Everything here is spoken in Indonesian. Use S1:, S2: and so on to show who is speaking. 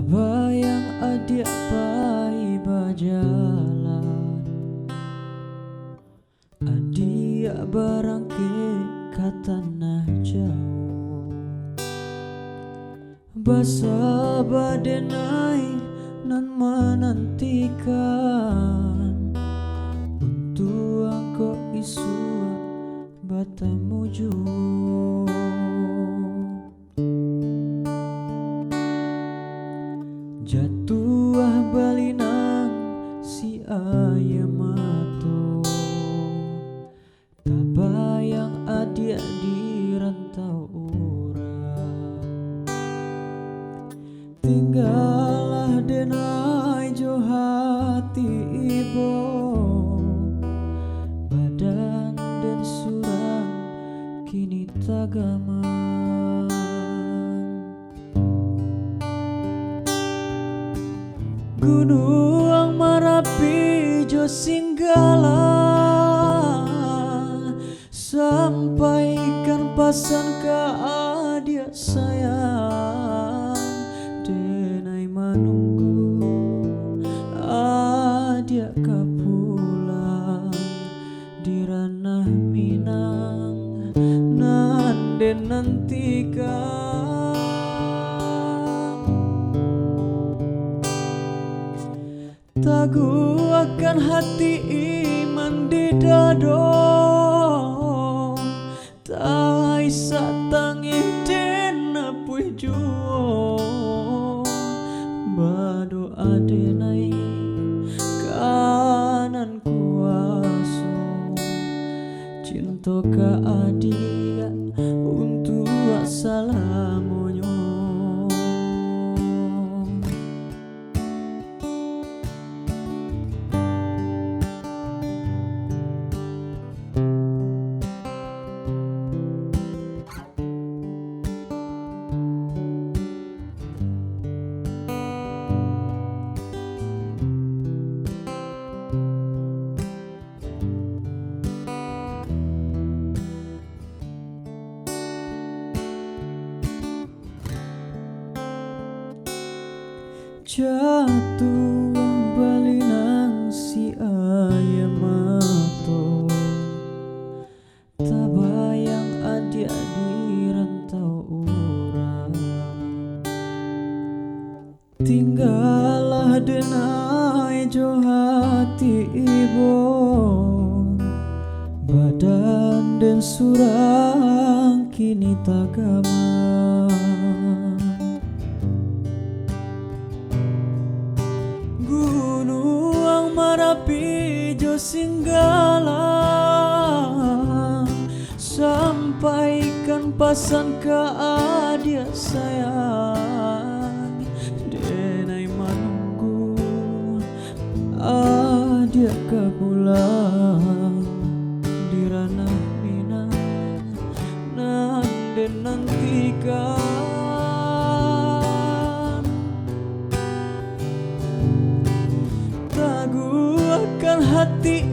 S1: Tabayang adik pai bajalan, adik barang ke tanah jauh. Basa badenai nan menantikan untuk angko isua batamuju. Jatuh balinang si ayam mato, tabayang adik di rantau urang. Tinggallah denai jo hati ibu, badan dan surang kini tagaman. Gunung Marapi jo singgala, sampaikan pesan ke adik sayang. Denai menunggu adik ka pulang di ranah Minang, nande nantikan. Tagu akan hati iman di dado, tak isa tangi dena pujuo. Bado adenai kanan kuaso, cinta ka adia untuk salamonyo. Jatuh balinang si ayam mato, tabayang adik di rantau urang. Tinggallah denai jo hati ibu, badan dan surang kini tagaman. Gunung Marapi jo singgala, sampaikan pesan ke adik sayang. Denai menunggu adik ke pulang di ranah Minang, nande nantikan. Tagu akan hati